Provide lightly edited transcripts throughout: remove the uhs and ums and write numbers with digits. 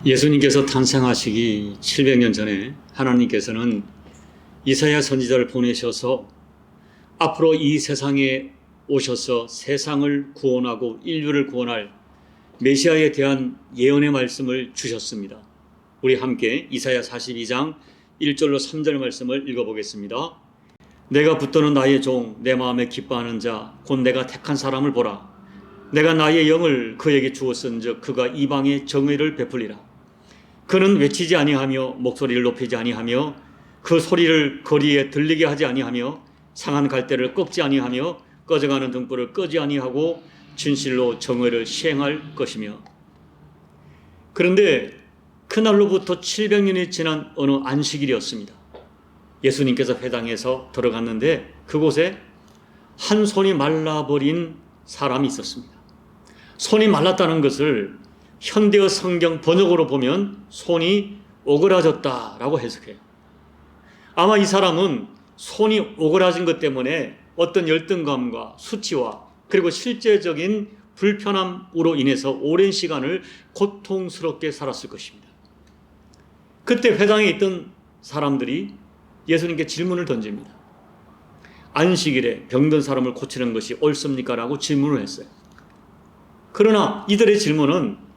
예수님께서 탄생하시기 700년 전에 하나님께서는 이사야 선지자를 보내셔서 앞으로 이 세상에 오셔서 세상을 구원하고 인류를 구원할 메시아에 대한 예언의 말씀을 주셨습니다. 우리 함께 이사야 42장 1절로 3절 말씀을 읽어보겠습니다. 내가 붙드는 나의 종, 내 마음에 기뻐하는 자, 곧 내가 택한 사람을 보라. 내가 나의 영을 그에게 주었은즉 그가 이방에 정의를 베풀리라. 그는 외치지 아니하며 목소리를 높이지 아니하며 그 소리를 거리에 들리게 하지 아니하며 상한 갈대를 꺾지 아니하며 꺼져가는 등불을 끄지 아니하고 진실로 정의를 시행할 것이며. 그런데 그날로부터 700년이 지난 어느 안식일이었습니다. 예수님께서 회당에서 들어갔는데 그곳에 한 손이 말라버린 사람이 있었습니다. 손이 말랐다는 것을 현대어 성경 번역으로 보면 손이 오그라졌다라고 해석해요. 아마 이 사람은 손이 오그라진 것 때문에 어떤 열등감과 수치와 그리고 실제적인 불편함으로 인해서 오랜 시간을 고통스럽게 살았을 것입니다. 그때 회당에 있던 사람들이 예수님께 질문을 던집니다. 안식일에 병든 사람을 고치는 것이 옳습니까? 라고 질문을 했어요. 그러나 이들의 질문은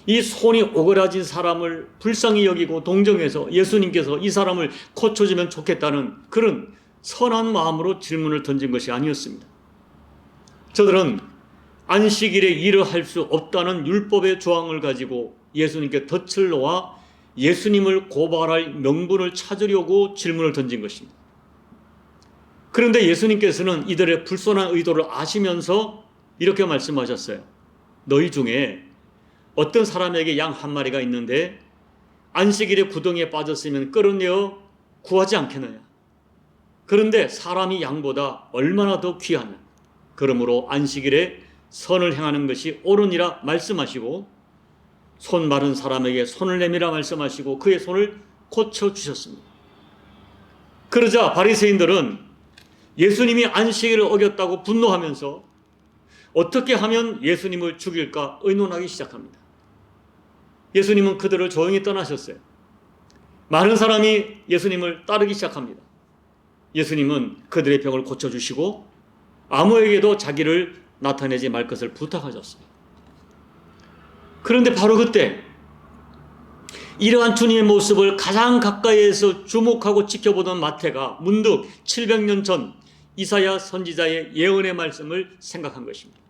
이 손이 오그라진 사람을 불쌍히 여기고 동정해서 예수님께서 이 사람을 고쳐주면 좋겠다는 그런 선한 마음으로 질문을 던진 것이 아니었습니다. 저들은 안식일에 일을 할 수 없다는 율법의 조항을 가지고 예수님께 덫을 놓아 예수님을 고발할 명분을 찾으려고 질문을 던진 것입니다. 그런데 예수님께서는 이들의 불손한 의도를 아시면서 이렇게 말씀하셨어요. 너희 중에 어떤 사람에게 양 한 마리가 있는데 안식일에 구덩이에 빠졌으면 끌어내어 구하지 않겠느냐. 그런데 사람이 양보다 얼마나 더 귀하냐. 그러므로 안식일에 선을 행하는 것이 옳으니라 말씀하시고 손 마른 사람에게 손을 내미라 말씀하시고 그의 손을 고쳐주셨습니다. 그러자 바리새인들은 예수님이 안식일을 어겼다고 분노하면서 어떻게 하면 예수님을 죽일까 의논하기 시작합니다. 예수님은 그들을 조용히 떠나셨어요. 많은 사람이 예수님을 따르기 시작합니다. 예수님은 그들의 병을 고쳐주시고 아무에게도 자기를 나타내지 말 것을 부탁하셨습니다. 그런데 바로 그때 이러한 주님의 모습을 가장 가까이에서 주목하고 지켜보던 마태가 문득 700년 전 이사야 선지자의 예언의 말씀을 생각한 것입니다.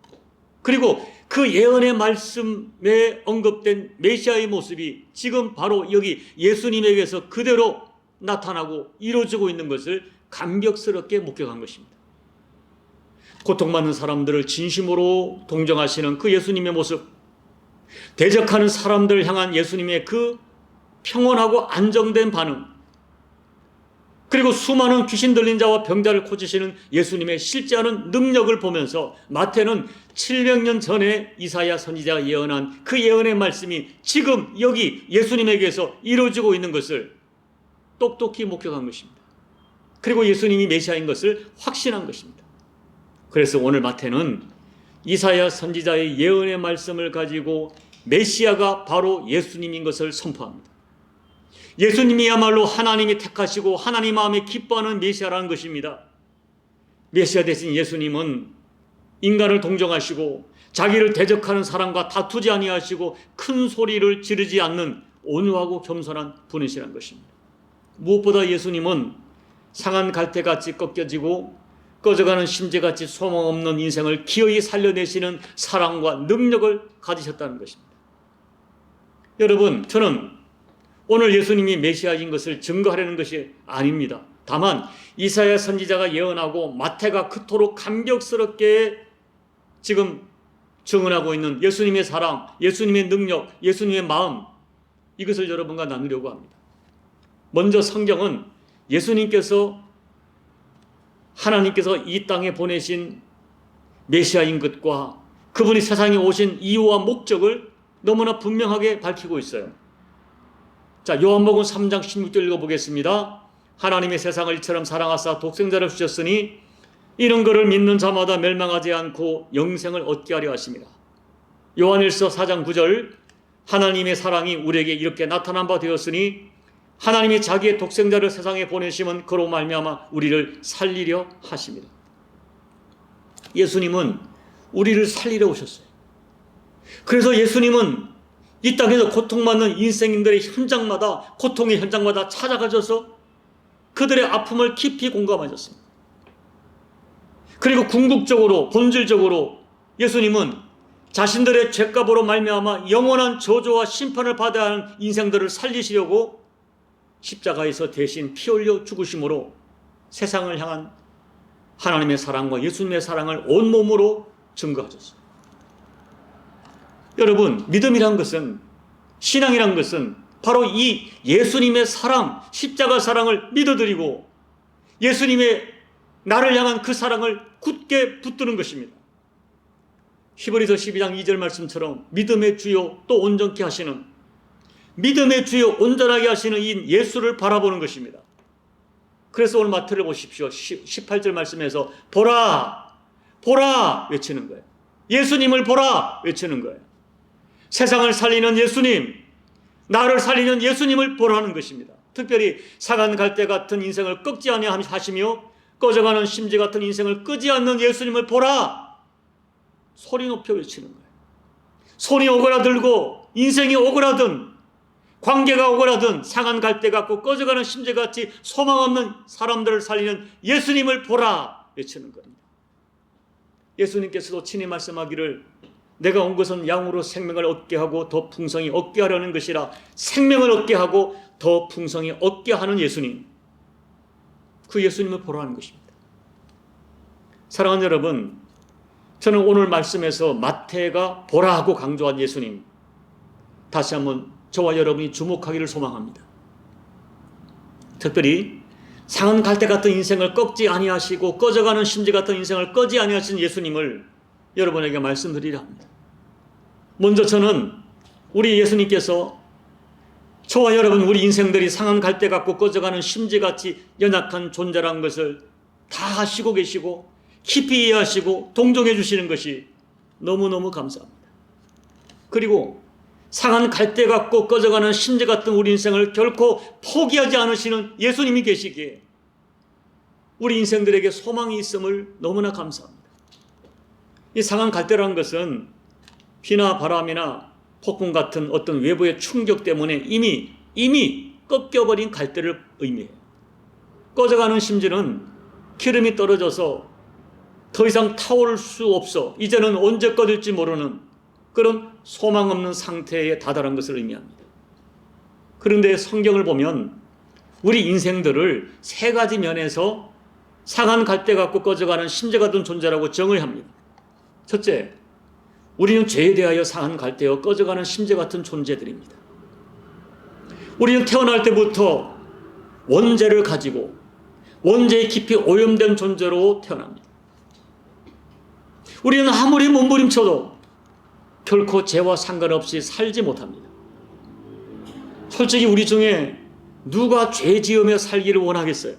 그리고 그 예언의 말씀에 언급된 메시아의 모습이 지금 바로 여기 예수님에게서 그대로 나타나고 이루어지고 있는 것을 감격스럽게 목격한 것입니다. 고통받는 사람들을 진심으로 동정하시는 그 예수님의 모습, 대적하는 사람들을 향한 예수님의 그 평온하고 안정된 반응, 그리고 수많은 귀신 들린 자와 병자를 고치시는 예수님의 실제하는 능력을 보면서 마태는 700년 전에 이사야 선지자가 예언한 그 예언의 말씀이 지금 여기 예수님에게서 이루어지고 있는 것을 똑똑히 목격한 것입니다. 그리고 예수님이 메시아인 것을 확신한 것입니다. 그래서 오늘 마태는 이사야 선지자의 예언의 말씀을 가지고 메시아가 바로 예수님인 것을 선포합니다. 예수님이야말로 하나님이 택하시고 하나님 마음에 기뻐하는 메시아라는 것입니다. 메시아 대신 예수님은 인간을 동정하시고 자기를 대적하는 사람과 다투지 아니하시고 큰 소리를 지르지 않는 온유하고 겸손한 분이시라는 것입니다. 무엇보다 예수님은 상한 갈대같이 꺾여지고 꺼져가는 심지같이 소망 없는 인생을 기어이 살려내시는 사랑과 능력을 가지셨다는 것입니다. 여러분, 저는 오늘 예수님이 메시아인 것을 증거하려는 것이 아닙니다. 다만 이사야 선지자가 예언하고 마태가 그토록 감격스럽게 지금 증언하고 있는 예수님의 사랑, 예수님의 능력, 예수님의 마음, 이것을 여러분과 나누려고 합니다. 먼저 성경은 예수님께서 하나님께서 이 땅에 보내신 메시아인 것과 그분이 세상에 오신 이유와 목적을 너무나 분명하게 밝히고 있어요. 자, 요한복음 3장 16절 읽어보겠습니다. 하나님의 세상을 이처럼 사랑하사 독생자를 주셨으니 이런 것을 믿는 자마다 멸망하지 않고 영생을 얻게 하려 하심이라. 요한일서 4장 9절 하나님의 사랑이 우리에게 이렇게 나타난 바 되었으니 하나님이 자기의 독생자를 세상에 보내시면 그로 말미암아 우리를 살리려 하십니다. 예수님은 우리를 살리려 오셨어요. 그래서 예수님은 이 땅에서 고통받는 인생인들의 현장마다, 고통의 현장마다 찾아가셔서 그들의 아픔을 깊이 공감하셨습니다. 그리고 궁극적으로, 본질적으로 예수님은 자신들의 죄값으로 말미암아 영원한 저주와 심판을 받아야 하는 인생들을 살리시려고 십자가에서 대신 피 흘려 죽으심으로 세상을 향한 하나님의 사랑과 예수님의 사랑을 온몸으로 증거하셨습니다. 여러분, 믿음이란 것은, 신앙이란 것은 바로 이 예수님의 사랑, 십자가 사랑을 믿어드리고 예수님의 나를 향한 그 사랑을 굳게 붙드는 것입니다. 히브리서 12장 2절 말씀처럼 믿음의 주요 또 온전케 하시는, 믿음의 주요 온전하게 하시는 이 예수를 바라보는 것입니다. 그래서 오늘 마태를 보십시오. 18절 말씀에서 보라, 보라 외치는 거예요. 예수님을 보라 외치는 거예요. 세상을 살리는 예수님, 나를 살리는 예수님을 보라는 것입니다. 특별히 상한 갈대 같은 인생을 꺾지 아니하시며 꺼져가는 심지 같은 인생을 끄지 않는 예수님을 보라, 소리 높여 외치는 거예요. 손이 오그라들고 인생이 오그라든, 관계가 오그라든, 상한 갈대 같고 꺼져가는 심지같이 소망 없는 사람들을 살리는 예수님을 보라 외치는 겁니다. 예수님께서도 친히 말씀하기를 내가 온 것은 양으로 생명을 얻게 하고 더 풍성히 얻게 하려는 것이라, 생명을 얻게 하고 더 풍성히 얻게 하는 예수님, 그 예수님을 보라는 것입니다. 사랑하는 여러분, 저는 오늘 말씀에서 마태가 보라 하고 강조한 예수님, 다시 한번 저와 여러분이 주목하기를 소망합니다. 특별히 상한 갈대 같은 인생을 꺾지 아니하시고 꺼져가는 심지 같은 인생을 끄지 아니하신 예수님을 여러분에게 말씀드리려 합니다. 먼저 저는 우리 예수님께서 저와 여러분, 우리 인생들이 상한 갈대 같고 꺼져가는 심지같이 연약한 존재라는 것을 다 아시고 계시고 깊이 이해하시고 동정해 주시는 것이 너무너무 감사합니다. 그리고 상한 갈대 같고 꺼져가는 심지 같은 우리 인생을 결코 포기하지 않으시는 예수님이 계시기에 우리 인생들에게 소망이 있음을 너무나 감사합니다. 이 상한 갈대라는 것은 비나 바람이나 폭풍 같은 어떤 외부의 충격 때문에 이미 꺾여버린 갈대를 의미해요. 꺼져가는 심지는 기름이 떨어져서 더 이상 타오를 수 없어, 이제는 언제 꺼질지 모르는 그런 소망 없는 상태에 다다른 것을 의미합니다. 그런데 성경을 보면 우리 인생들을 세 가지 면에서 상한 갈대 같고 꺼져가는 심지 같은 존재라고 정의합니다. 첫째, 우리는 죄에 대하여 상한 갈대여 꺼져가는 심지 같은 존재들입니다. 우리는 태어날 때부터 원죄를 가지고 원죄에 깊이 오염된 존재로 태어납니다. 우리는 아무리 몸부림쳐도 결코 죄와 상관없이 살지 못합니다. 솔직히 우리 중에 누가 죄 지으며 살기를 원하겠어요?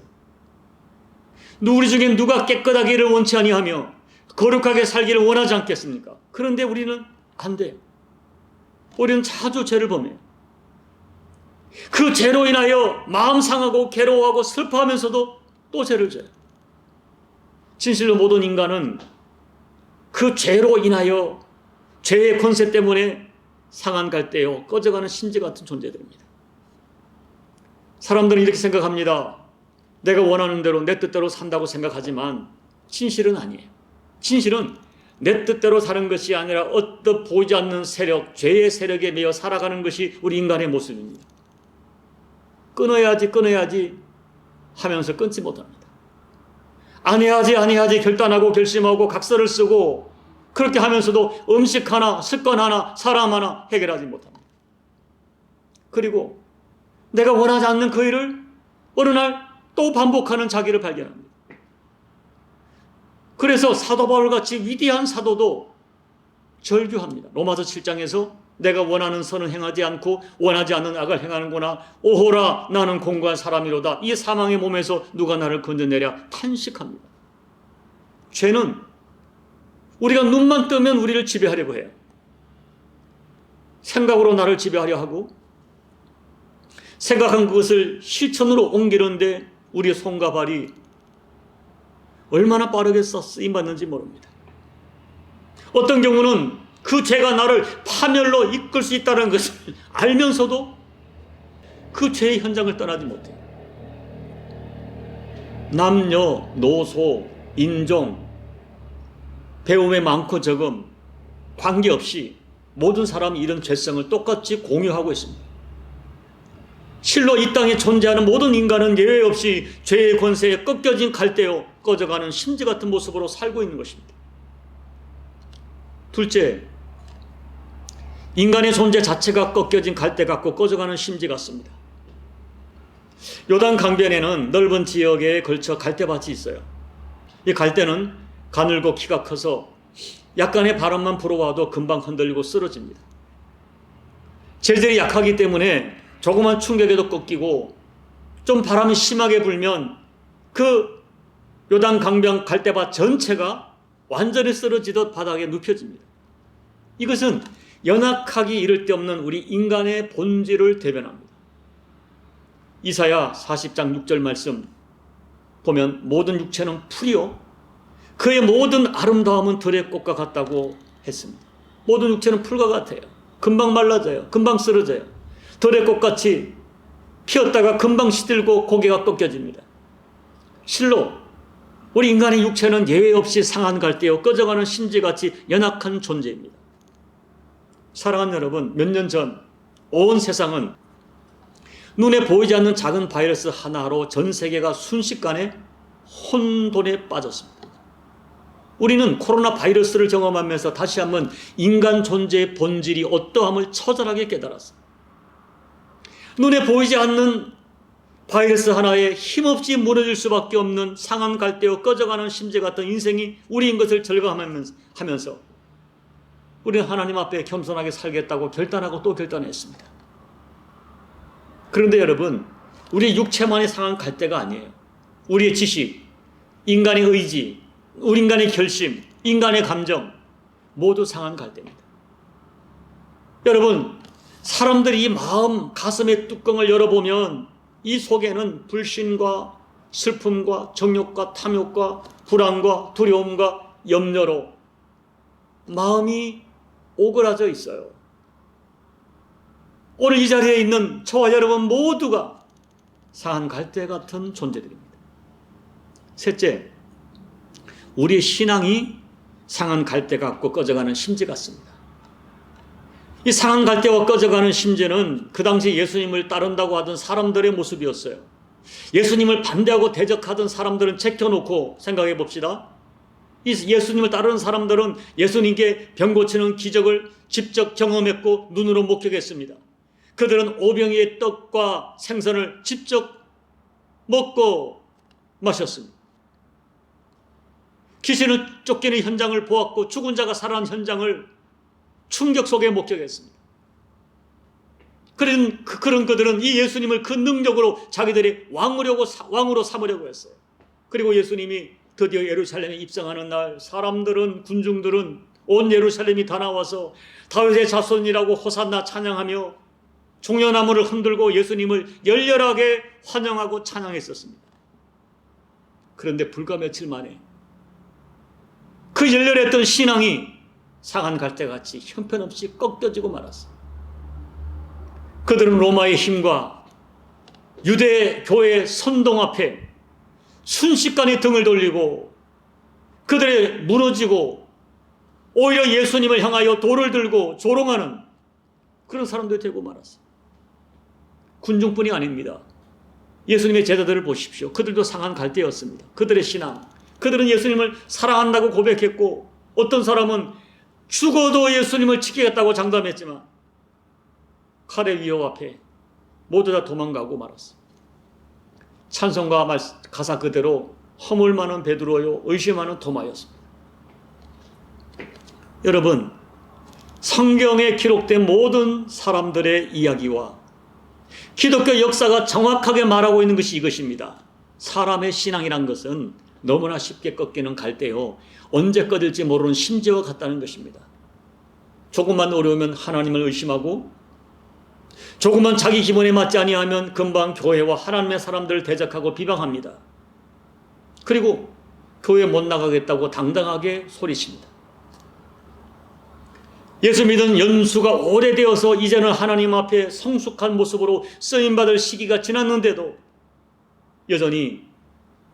우리 중에 누가 깨끗하기를 원치 아니하며 거룩하게 살기를 원하지 않겠습니까? 그런데 우리는 안 돼요. 우리는 자주 죄를 범해요. 그 죄로 인하여 마음 상하고 괴로워하고 슬퍼하면서도 또 죄를 져요. 진실로 모든 인간은 그 죄로 인하여 죄의 권세 때문에 상한 갈대요 꺼져가는 심지 같은 존재들입니다. 사람들은 이렇게 생각합니다. 내가 원하는 대로 내 뜻대로 산다고 생각하지만 진실은 아니에요. 진실은 내 뜻대로 사는 것이 아니라 어떤 보이지 않는 세력, 죄의 세력에 매여 살아가는 것이 우리 인간의 모습입니다. 끊어야지 하면서 끊지 못합니다. 안 해야지 결단하고 결심하고 각서를 쓰고 그렇게 하면서도 음식 하나, 습관 하나, 사람 하나 해결하지 못합니다. 그리고 내가 원하지 않는 그 일을 어느 날 또 반복하는 자기를 발견합니다. 그래서 사도 바울같이 위대한 사도도 절규합니다. 로마서 7장에서 내가 원하는 선은 행하지 않고 원하지 않는 악을 행하는구나. 오호라 나는 공고한 사람이로다. 이 사망의 몸에서 누가 나를 건져내랴 탄식합니다. 죄는 우리가 눈만 뜨면 우리를 지배하려고 해요. 생각으로 나를 지배하려 하고 생각한 그것을 실천으로 옮기는데 우리의 손과 발이 얼마나 빠르게 쓰임받는지 모릅니다. 어떤 경우는 그 죄가 나를 파멸로 이끌 수 있다는 것을 알면서도 그 죄의 현장을 떠나지 못해요. 남녀, 노소, 인종, 배움의 많고 적음 관계없이 모든 사람이 이런 죄성을 똑같이 공유하고 있습니다. 실로 이 땅에 존재하는 모든 인간은 예외 없이 죄의 권세에 꺾여진 갈대요 꺼져가는 심지 같은 모습으로 살고 있는 것입니다. 둘째, 인간의 존재 자체가 꺾여진 갈대 같고 꺼져가는 심지 같습니다. 요단 강변에는 넓은 지역에 걸쳐 갈대밭이 있어요. 이 갈대는 가늘고 키가 커서 약간의 바람만 불어와도 금방 흔들리고 쓰러집니다. 재질이 약하기 때문에 조그만 충격에도 꺾이고 좀 바람이 심하게 불면 그 요단 강변 갈대밭 전체가 완전히 쓰러지듯 바닥에 눕혀집니다. 이것은 연약하기 이를 데 없는 우리 인간의 본질을 대변합니다. 이사야 40장 6절 말씀 보면 모든 육체는 풀이요 그의 모든 아름다움은 들의 꽃과 같다고 했습니다. 모든 육체는 풀과 같아요. 금방 말라져요. 금방 쓰러져요. 들의 꽃같이 피었다가 금방 시들고 고개가 꺾여집니다. 실로 우리 인간의 육체는 예외 없이 상한 갈대요 꺼져가는 심지같이 연약한 존재입니다. 사랑하는 여러분, 몇 년 전 온 세상은 눈에 보이지 않는 작은 바이러스 하나로 전 세계가 순식간에 혼돈에 빠졌습니다. 우리는 코로나 바이러스를 경험하면서 다시 한번 인간 존재의 본질이 어떠함을 처절하게 깨달았습니다. 눈에 보이지 않는 바이러스 하나에 힘없이 무너질 수밖에 없는 상한 갈대어 꺼져가는 심지 같은 인생이 우리인 것을 절감하면서 우리는 하나님 앞에 겸손하게 살겠다고 결단하고 또 결단했습니다. 그런데 여러분, 우리 육체만이 상한 갈대가 아니에요. 우리의 지식, 인간의 의지, 우리 인간의 결심, 인간의 감정 모두 상한 갈대입니다. 여러분, 사람들이 이 마음, 가슴의 뚜껑을 열어보면 이 속에는 불신과 슬픔과 정욕과 탐욕과 불안과 두려움과 염려로 마음이 오그라져 있어요. 오늘 이 자리에 있는 저와 여러분 모두가 상한 갈대 같은 존재들입니다. 셋째, 우리의 신앙이 상한 갈대 같고 꺼져가는 심지 같습니다. 이 상한 갈대와 꺼져가는 심지는 그 당시 예수님을 따른다고 하던 사람들의 모습이었어요. 예수님을 반대하고 대적하던 사람들은 제껴놓고 생각해 봅시다. 이 예수님을 따르는 사람들은 예수님께 병 고치는 기적을 직접 경험했고 눈으로 목격했습니다. 그들은 오병이의 떡과 생선을 직접 먹고 마셨습니다. 귀신을 쫓기는 현장을 보았고 죽은 자가 살아난 현장을 충격 속에 목격했습니다. 그런 그들은 이 예수님을 그 능력으로 자기들이 왕으로 삼으려고 했어요. 그리고 예수님이 드디어 예루살렘에 입성하는 날 사람들은, 군중들은 온 예루살렘이 다 나와서 다윗의 자손이라고 호산나 찬양하며 종려나무를 흔들고 예수님을 열렬하게 환영하고 찬양했었습니다. 그런데 불과 며칠 만에 그 열렬했던 신앙이 상한 갈대같이 형편없이 꺾여지고 말았어요. 그들은 로마의 힘과 유대 교회의 선동 앞에 순식간에 등을 돌리고 그들의 무너지고 오히려 예수님을 향하여 돌을 들고 조롱하는 그런 사람들이 되고 말았어요. 군중뿐이 아닙니다. 예수님의 제자들을 보십시오. 그들도 상한 갈대였습니다. 그들의 신앙, 그들은 예수님을 사랑한다고 고백했고 어떤 사람은 죽어도 예수님을 지키겠다고 장담했지만 칼의 위협 앞에 모두 다 도망가고 말았어요. 찬송가 가사 그대로 허물 많은 베드로요 의심하는 도마였습니다. 여러분, 성경에 기록된 모든 사람들의 이야기와 기독교 역사가 정확하게 말하고 있는 것이 이것입니다. 사람의 신앙이란 것은 너무나 쉽게 꺾이는 갈대요 언제 꺼질지 모르는 심지와 같다는 것입니다. 조금만 어려우면 하나님을 의심하고, 조금만 자기 기본에 맞지 아니하면 금방 교회와 하나님의 사람들을 대적하고 비방합니다. 그리고 교회 못 나가겠다고 당당하게 소리칩니다. 예수 믿은 연수가 오래되어서 이제는 하나님 앞에 성숙한 모습으로 쓰임받을 시기가 지났는데도 여전히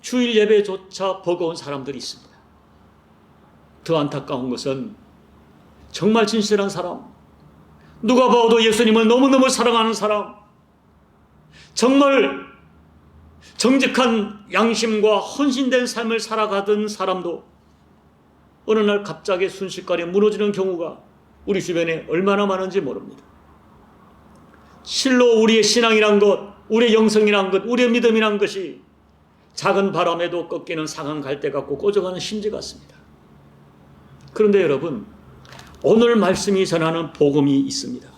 주일 예배조차 버거운 사람들이 있습니다. 더 안타까운 것은 정말 진실한 사람, 누가 봐도 예수님을 너무너무 사랑하는 사람, 정말 정직한 양심과 헌신된 삶을 살아가던 사람도 어느 날 갑자기 순식간에 무너지는 경우가 우리 주변에 얼마나 많은지 모릅니다. 실로 우리의 신앙이란 것, 우리의 영성이란 것, 우리의 믿음이란 것이 작은 바람에도 꺾이는 상한 갈대 같고 꺼져가는 심지 같습니다. 그런데 여러분, 오늘 말씀이 전하는 복음이 있습니다.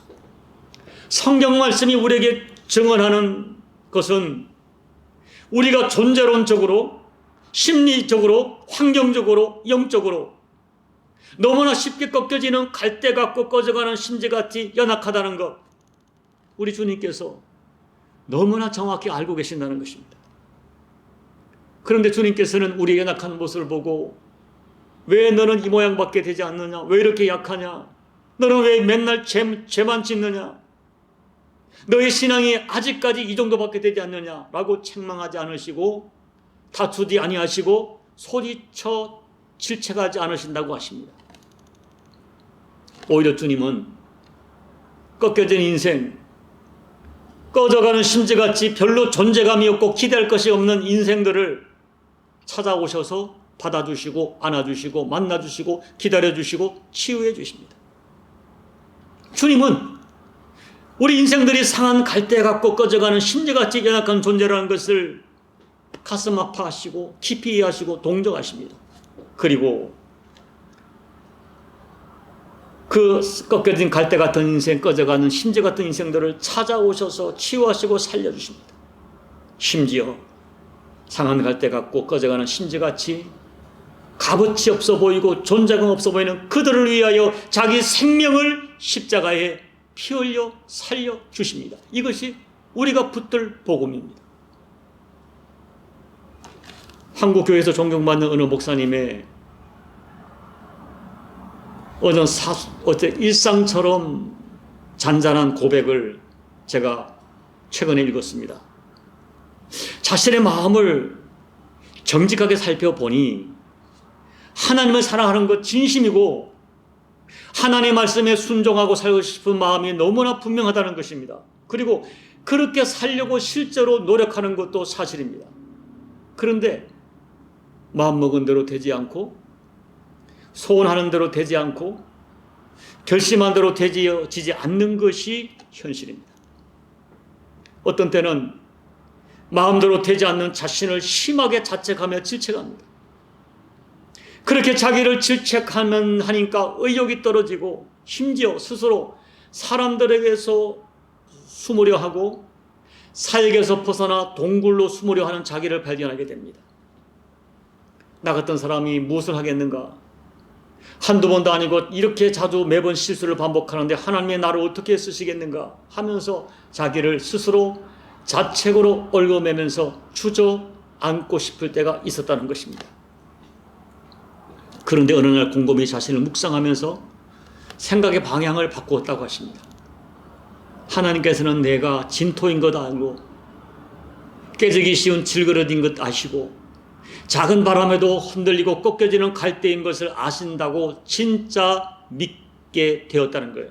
성경 말씀이 우리에게 증언하는 것은 우리가 존재론적으로, 심리적으로, 환경적으로, 영적으로 너무나 쉽게 꺾여지는 갈대 같고 꺼져가는 심지같이 연약하다는 것, 우리 주님께서 너무나 정확히 알고 계신다는 것입니다. 그런데 주님께서는 우리의 연약한 모습을 보고, 왜 너는 이 모양밖에 되지 않느냐? 왜 이렇게 약하냐? 너는 왜 맨날 죄만 짓느냐? 너의 신앙이 아직까지 이 정도밖에 되지 않느냐? 라고 책망하지 않으시고, 다투지 아니하시고, 소리쳐 질책하지 않으신다고 하십니다. 오히려 주님은 꺾여진 인생, 꺼져가는 심지같이 별로 존재감이 없고 기대할 것이 없는 인생들을 찾아오셔서 받아주시고 안아주시고 만나주시고 기다려주시고 치유해 주십니다. 주님은 우리 인생들이 상한 갈대 같고 꺼져가는 심지같이 연약한 존재라는 것을 가슴 아파하시고 깊이 이해하시고 동정하십니다. 그리고 그 꺾여진 갈대 같은 인생, 꺼져가는 심지 같은 인생들을 찾아오셔서 치유하시고 살려주십니다. 심지어 상한 갈대 같고 꺼져가는 심지같이 값어치 없어 보이고 존재감 없어 보이는 그들을 위하여 자기 생명을 십자가에 피 흘려 살려주십니다. 이것이 우리가 붙들 복음입니다. 한국교회에서 존경받는 어느 목사님의 어제 일상처럼 잔잔한 고백을 제가 최근에 읽었습니다. 자신의 마음을 정직하게 살펴보니 하나님을 사랑하는 것 진심이고 하나님의 말씀에 순종하고 살고 싶은 마음이 너무나 분명하다는 것입니다. 그리고 그렇게 살려고 실제로 노력하는 것도 사실입니다. 그런데 마음먹은 대로 되지 않고 소원하는 대로 되지 않고 결심한 대로 되어지지 않는 것이 현실입니다. 어떤 때는 마음대로 되지 않는 자신을 심하게 자책하며 질책합니다. 그렇게 자기를 질책하면 하니까 의욕이 떨어지고 심지어 스스로 사람들에게서 숨으려 하고 사역에서 벗어나 동굴로 숨으려 하는 자기를 발견하게 됩니다. 나 같은 사람이 무엇을 하겠는가? 한두 번도 아니고 이렇게 자주 매번 실수를 반복하는데 하나님의 나를 어떻게 쓰시겠는가 하면서 자기를 스스로 자책으로 얽어매면서 주저앉고 싶을 때가 있었다는 것입니다. 그런데 어느 날 곰곰이 자신을 묵상하면서 생각의 방향을 바꾸었다고 하십니다. 하나님께서는 내가 진토인 것 알고 깨지기 쉬운 질그릇인 것 아시고 작은 바람에도 흔들리고 꺾여지는 갈대인 것을 아신다고 진짜 믿게 되었다는 거예요.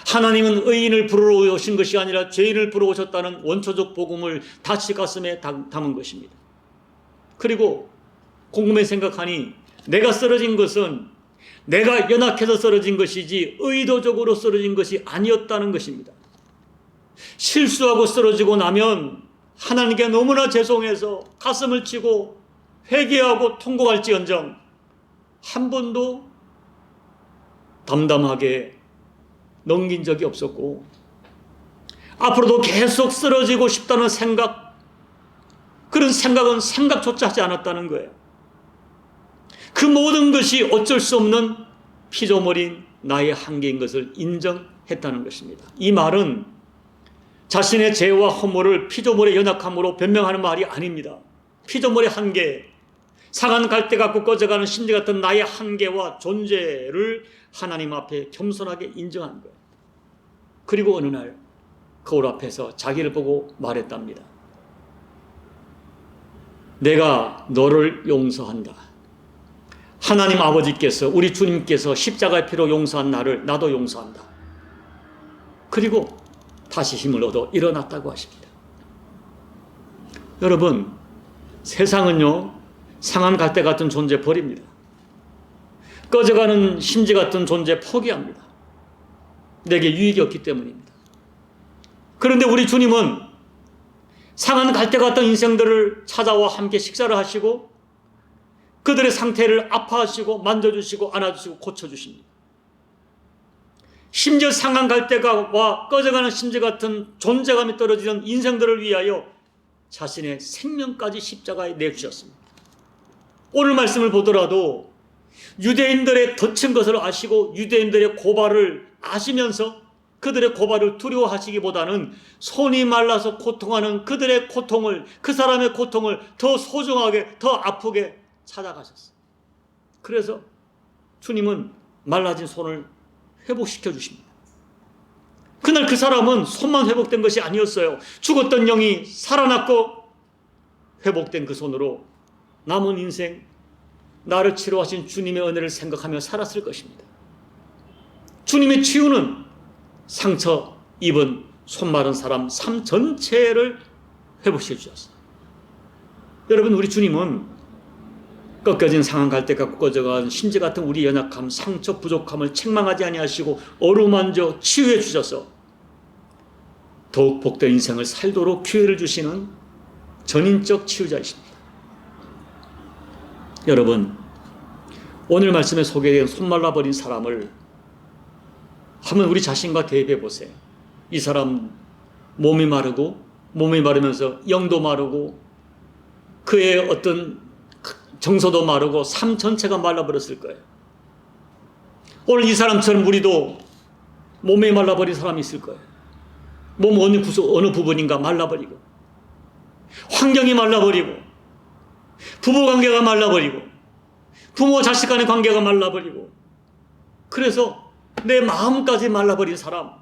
하나님은 의인을 부르러 오신 것이 아니라 죄인을 부르러 오셨다는 원초적 복음을 다시 가슴에 담은 것입니다. 그리고 곰곰이 생각하니 내가 쓰러진 것은 내가 연약해서 쓰러진 것이지 의도적으로 쓰러진 것이 아니었다는 것입니다. 실수하고 쓰러지고 나면 하나님께 너무나 죄송해서 가슴을 치고 회개하고 통곡할지언정 한 번도 담담하게 넘긴 적이 없었고 앞으로도 계속 쓰러지고 싶다는 생각, 그런 생각은 생각조차 하지 않았다는 거예요. 그 모든 것이 어쩔 수 없는 피조물인 나의 한계인 것을 인정했다는 것입니다. 이 말은 자신의 죄와 허물을 피조물의 연약함으로 변명하는 말이 아닙니다. 피조물의 한계, 상한 갈대 같고 꺼져가는 심지 같은 나의 한계와 존재를 하나님 앞에 겸손하게 인정한 거예요. 그리고 어느 날 거울 앞에서 자기를 보고 말했답니다. 내가 너를 용서한다. 하나님 아버지께서, 우리 주님께서 십자가의 피로 용서한 나를 나도 용서한다. 그리고 다시 힘을 얻어 일어났다고 하십니다. 여러분, 세상은요, 상한 갈대 같은 존재 버립니다. 꺼져가는 심지 같은 존재 포기합니다. 내게 유익이 없기 때문입니다. 그런데 우리 주님은 상한 갈대 같은 인생들을 찾아와 함께 식사를 하시고 그들의 상태를 아파하시고 만져주시고 안아주시고 고쳐주십니다. 심지어 상한 갈대와 꺼져가는 심지 같은 존재감이 떨어지는 인생들을 위하여 자신의 생명까지 십자가에 내주셨습니다. 오늘 말씀을 보더라도 유대인들의 덫인 것을 아시고 유대인들의 고발을 아시면서 그들의 고발을 두려워하시기보다는 손이 말라서 고통하는 그들의 고통을, 그 사람의 고통을 더 소중하게, 더 아프게 찾아가셨어요. 그래서 주님은 말라진 손을 회복시켜 주십니다. 그날 그 사람은 손만 회복된 것이 아니었어요. 죽었던 영이 살아났고 회복된 그 손으로 남은 인생 나를 치료하신 주님의 은혜를 생각하며 살았을 것입니다. 주님의 치유는 상처 입은 손 마른 사람 삶 전체를 회복시켜 주셨어요. 여러분, 우리 주님은 꺾여진 상한 갈대 같고 꺼져간 심지 같은 우리 연약함, 상처, 부족함을 책망하지 아니하시고 어루만져 치유해 주셔서 더욱 복된 인생을 살도록 기회를 주시는 전인적 치유자이십니다. 여러분, 오늘 말씀에 소개된 손 말라버린 사람을 한번 우리 자신과 대비해 보세요. 이 사람 몸이 마르면서 영도 마르고 그의 어떤 정서도 마르고 삶 전체가 말라버렸을 거예요. 오늘 이 사람처럼 우리도 몸이 말라버린 사람이 있을 거예요. 몸 어느 부분인가 말라버리고, 환경이 말라버리고, 부부관계가 말라버리고, 부모 자식 간의 관계가 말라버리고, 그래서 내 마음까지 말라버린 사람,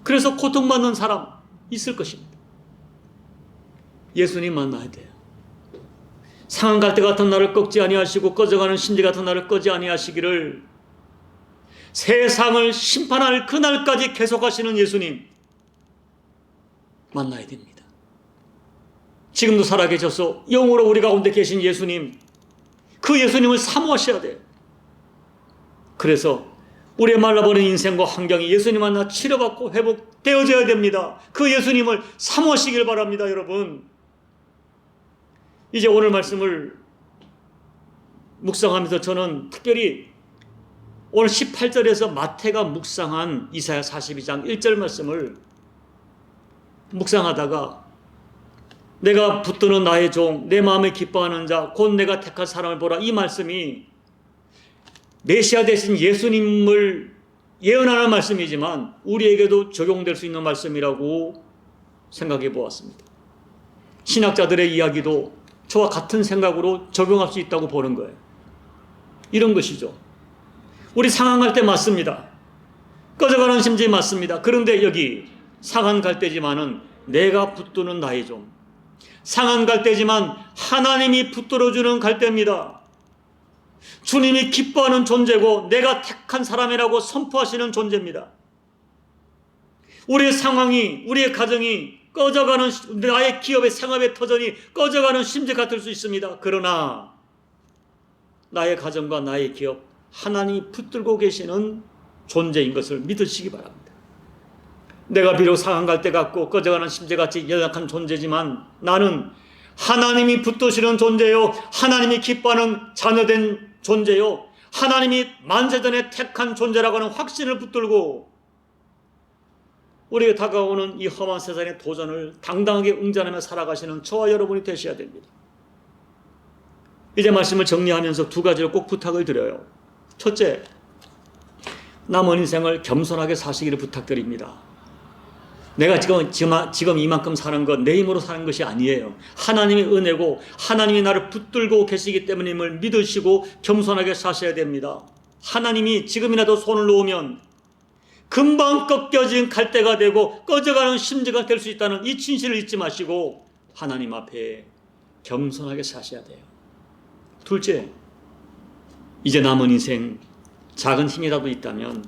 그래서 고통받는 사람 있을 것입니다. 예수님 만나야 돼요. 상한 갈대 같은 나를 꺾지 아니하시고 꺼져가는 심지 같은 나를 끄지 아니하시기를 세상을 심판할 그날까지 계속하시는 예수님 만나야 됩니다. 지금도 살아계셔서 영으로 우리 가운데 계신 예수님, 그 예수님을 사모하셔야 돼요. 그래서 우리의 말라버린 인생과 환경이 예수님 만나 치료받고 회복되어져야 됩니다. 그 예수님을 사모하시길 바랍니다. 여러분, 이제 오늘 말씀을 묵상하면서 저는 특별히 오늘 18절에서 마태가 묵상한 이사야 42장 1절 말씀을 묵상하다가 내가 붙드는 나의 종, 내 마음에 기뻐하는 자, 곧 내가 택한 사람을 보라, 이 말씀이 메시아 되신 예수님을 예언하는 말씀이지만 우리에게도 적용될 수 있는 말씀이라고 생각해 보았습니다. 신학자들의 이야기도 저와 같은 생각으로 적용할 수 있다고 보는 거예요. 이런 것이죠. 우리 상한 갈대 맞습니다. 꺼져가는 심지 맞습니다. 그런데 여기 상한 갈대지만은 내가 붙드는 나의 종, 상한 갈대지만 하나님이 붙들어주는 갈대입니다. 주님이 기뻐하는 존재고 내가 택한 사람이라고 선포하시는 존재입니다. 우리의 상황이, 우리의 가정이 꺼져가는, 나의 기업의 생업의 터전이 꺼져가는 심지 같을 수 있습니다. 그러나 나의 가정과 나의 기업, 하나님이 붙들고 계시는 존재인 것을 믿으시기 바랍니다. 내가 비록 상한 갈대 같고 꺼져가는 심지같이 연약한 존재지만 나는 하나님이 붙드시는 존재요, 하나님이 기뻐하는 자녀된 존재요, 하나님이 만세전에 택한 존재라고 하는 확신을 붙들고 우리에게 다가오는 이 험한 세상의 도전을 당당하게 응전하며 살아가시는 저와 여러분이 되셔야 됩니다. 이제 말씀을 정리하면서 두 가지를 꼭 부탁을 드려요. 첫째, 남은 인생을 겸손하게 사시기를 부탁드립니다. 내가 지금 이만큼 사는 건 내 힘으로 사는 것이 아니에요. 하나님의 은혜고 하나님이 나를 붙들고 계시기 때문임을 믿으시고 겸손하게 사셔야 됩니다. 하나님이 지금이라도 손을 놓으면 금방 꺾여진 갈대가 되고 꺼져가는 심지가 될 수 있다는 이 진실을 잊지 마시고 하나님 앞에 겸손하게 사셔야 돼요. 둘째, 이제 남은 인생 작은 힘이라도 있다면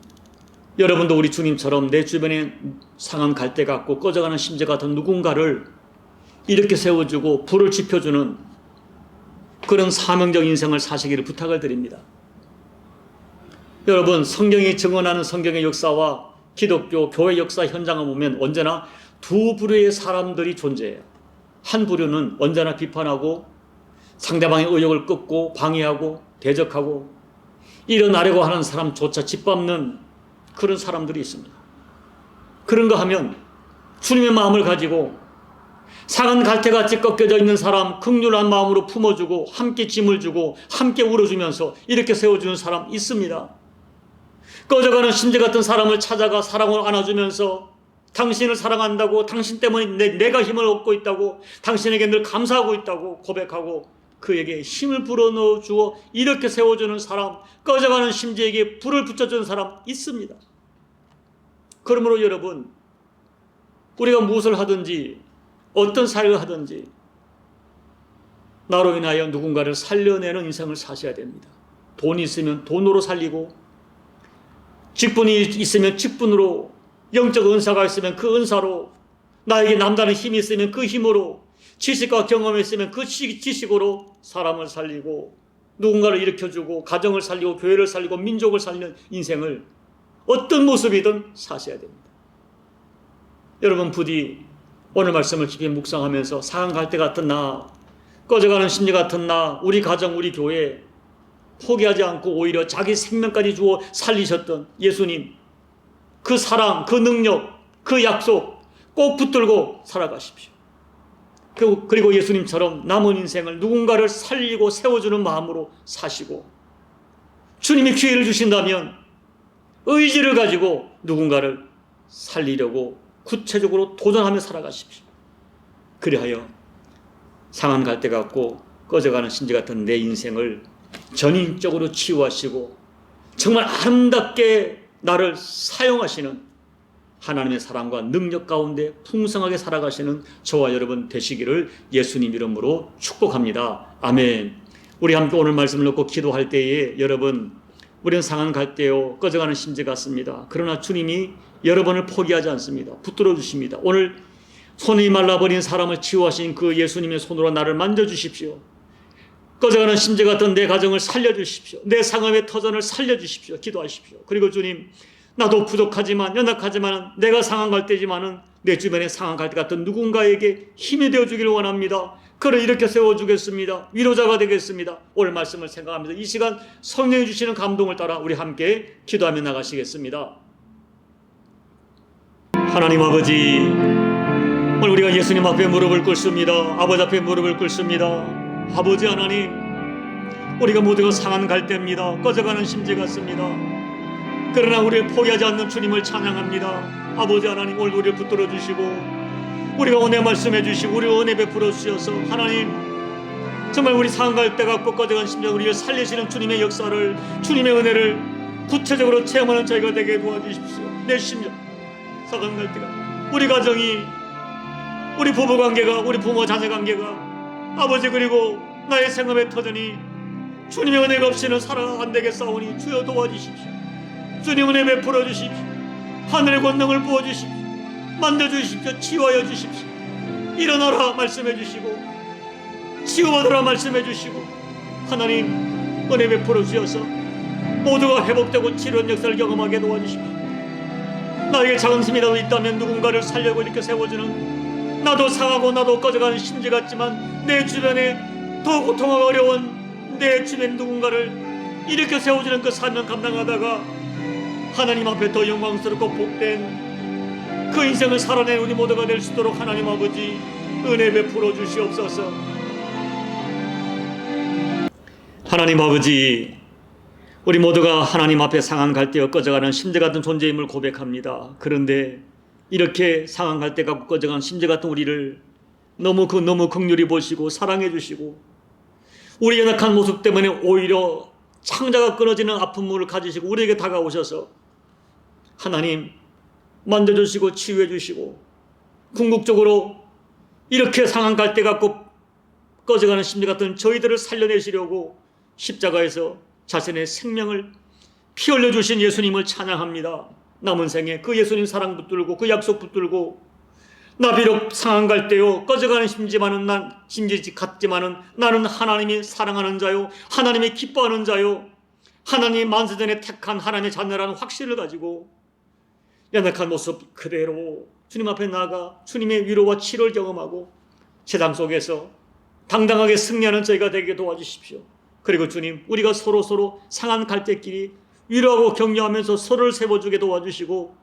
여러분도 우리 주님처럼 내 주변에 상한 갈대 같고 꺼져가는 심지 같은 누군가를 이렇게 세워주고 불을 지펴주는 그런 사명적 인생을 사시기를 부탁을 드립니다. 여러분, 성경이 증언하는 성경의 역사와 기독교 교회 역사 현장을 보면 언제나 두 부류의 사람들이 존재해요. 한 부류는 언제나 비판하고 상대방의 의욕을 꺾고 방해하고 대적하고 일어나려고 하는 사람조차 짓밟는 그런 사람들이 있습니다. 그런가 하면 주님의 마음을 가지고 상한 갈대같이 꺾여져 있는 사람 긍휼한 마음으로 품어주고 함께 짐을 주고 함께 울어주면서 이렇게 세워주는 사람 있습니다. 꺼져가는 심지 같은 사람을 찾아가 사랑으로 안아주면서 당신을 사랑한다고, 당신 때문에 내가 힘을 얻고 있다고, 당신에게 늘 감사하고 있다고 고백하고 그에게 힘을 불어넣어 주어 이렇게 세워주는 사람, 꺼져가는 심지에게 불을 붙여주는 사람 있습니다. 그러므로 여러분, 우리가 무엇을 하든지 어떤 사역을 하든지 나로 인하여 누군가를 살려내는 인생을 사셔야 됩니다. 돈이 있으면 돈으로 살리고, 직분이 있으면 직분으로, 영적 은사가 있으면 그 은사로, 나에게 남다른 힘이 있으면 그 힘으로, 지식과 경험이 있으면 그 지식으로 사람을 살리고 누군가를 일으켜주고 가정을 살리고 교회를 살리고 민족을 살리는 인생을 어떤 모습이든 사셔야 됩니다. 여러분, 부디 오늘 말씀을 깊이 묵상하면서 상한 갈대 같은 나, 꺼져가는 심리 같은 나, 우리 가정, 우리 교회 포기하지 않고 오히려 자기 생명까지 주어 살리셨던 예수님, 그 사랑, 그 능력, 그 약속 꼭 붙들고 살아가십시오. 그리고 예수님처럼 남은 인생을 누군가를 살리고 세워주는 마음으로 사시고, 주님이 기회를 주신다면 의지를 가지고 누군가를 살리려고 구체적으로 도전하며 살아가십시오. 그리하여 상한 갈대 같고 꺼져가는 심지 같은 내 인생을 전인적으로 치유하시고 정말 아름답게 나를 사용하시는 하나님의 사랑과 능력 가운데 풍성하게 살아가시는 저와 여러분 되시기를 예수님 이름으로 축복합니다. 아멘. 우리 함께 오늘 말씀을 놓고 기도할 때에 여러분, 우리는 상한 갈대요 꺼져가는 심지 같습니다. 그러나 주님이 여러분을 포기하지 않습니다. 붙들어 주십니다. 오늘 손이 말라버린 사람을 치유하신 그 예수님의 손으로 나를 만져주십시오. 꺼져가는 심지 같은 내 가정을 살려주십시오. 내 상업의 터전을 살려주십시오. 기도하십시오. 그리고 주님, 나도 부족하지만 연약하지만 내가 상한 갈대지만은 내 주변에 상한 갈대 같은 누군가에게 힘이 되어주기를 원합니다. 그를 이렇게 세워주겠습니다. 위로자가 되겠습니다. 오늘 말씀을 생각하면서 이 시간 성령이 주시는 감동을 따라 우리 함께 기도하며 나가시겠습니다. 하나님 아버지, 오늘 우리가 예수님 앞에 무릎을 꿇습니다. 아버지 앞에 무릎을 꿇습니다. 아버지 하나님, 우리가 모두가 상한 갈대입니다. 꺼져가는 심지 같습니다. 그러나 우리를 포기하지 않는 주님을 찬양합니다. 아버지 하나님, 오늘 우리를 붙들어 주시고 우리가 은혜 말씀해 주시고 우리 은혜 베풀어 주셔서 하나님, 정말 우리 상한 갈대 같고 꺼져간 심정 우리를 살리시는 주님의 역사를, 주님의 은혜를 구체적으로 체험하는 저희가 되게 도와주십시오. 내 심정 상한 갈대가, 우리 가정이, 우리 부부관계가, 우리 부모 자녀 관계가, 아버지 그리고 나의 생업의 터전이 주님의 은혜가 없이는 살아 안 되겠사오니 주여 도와주십시오. 주님 은혜 베풀어 주십시오. 하늘의 권능을 부어주십시오. 만져주십시오. 치유하여 주십시오. 일어나라 말씀해 주시고 치유받으라 말씀해 주시고 하나님 은혜 베풀어 주셔서 모두가 회복되고 치료의 역사를 경험하게 도와주십시오. 나에게 작은 힘이라도 있다면 누군가를 살려고 이렇게 세워주는, 나도 상하고 나도 꺼져가는 심지 같지만 내 주변에 더 고통하고 어려운 내 주변 누군가를 이렇게 세워주는 그 사명 감당하다가 하나님 앞에 더 영광스럽고 복된 그 인생을 살아낸 우리 모두가 될 수 있도록 하나님 아버지 은혜 베풀어 주시옵소서. 하나님 아버지, 우리 모두가 하나님 앞에 상한 갈대어 꺼져가는 심재 같은 존재임을 고백합니다. 그런데 이렇게 상한 갈대 갖고 꺼져가는 심재 같은 우리를 너무 긍휼히 보시고 사랑해 주시고 우리 연약한 모습 때문에 오히려 창자가 끊어지는 아픔을 가지시고 우리에게 다가오셔서 하나님 만져주시고 치유해 주시고 궁극적으로 이렇게 상한 갈대 갖고 꺼져가는 심지 같은 저희들을 살려내시려고 십자가에서 자신의 생명을 피 흘려주신 예수님을 찬양합니다. 남은 생에 그 예수님 사랑 붙들고 그 약속 붙들고 나 비록 상한 갈대요 꺼져가는 심지 같지만은 나는 하나님이 사랑하는 자요 하나님이 기뻐하는 자요 하나님이 만세전에 택한 하나님의 자녀라는 확신을 가지고 연약한 모습 그대로 주님 앞에 나아가 주님의 위로와 치료를 경험하고 세상 속에서 당당하게 승리하는 저희가 되게 도와주십시오. 그리고 주님 우리가 서로 상한 갈대끼리 위로하고 격려하면서 서로를 세워주게 도와주시고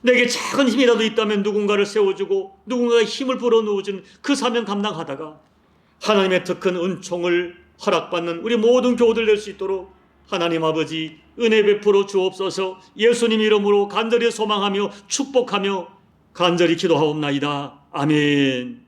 내게 작은 힘이라도 있다면 누군가를 세워주고 누군가의 힘을 불어넣어준 그 사명 감당하다가 하나님의 더 큰 은총을 허락받는 우리 모든 교우들 될 수 있도록 하나님 아버지 은혜 베풀어 주옵소서. 예수님 이름으로 간절히 소망하며 축복하며 간절히 기도하옵나이다. 아멘.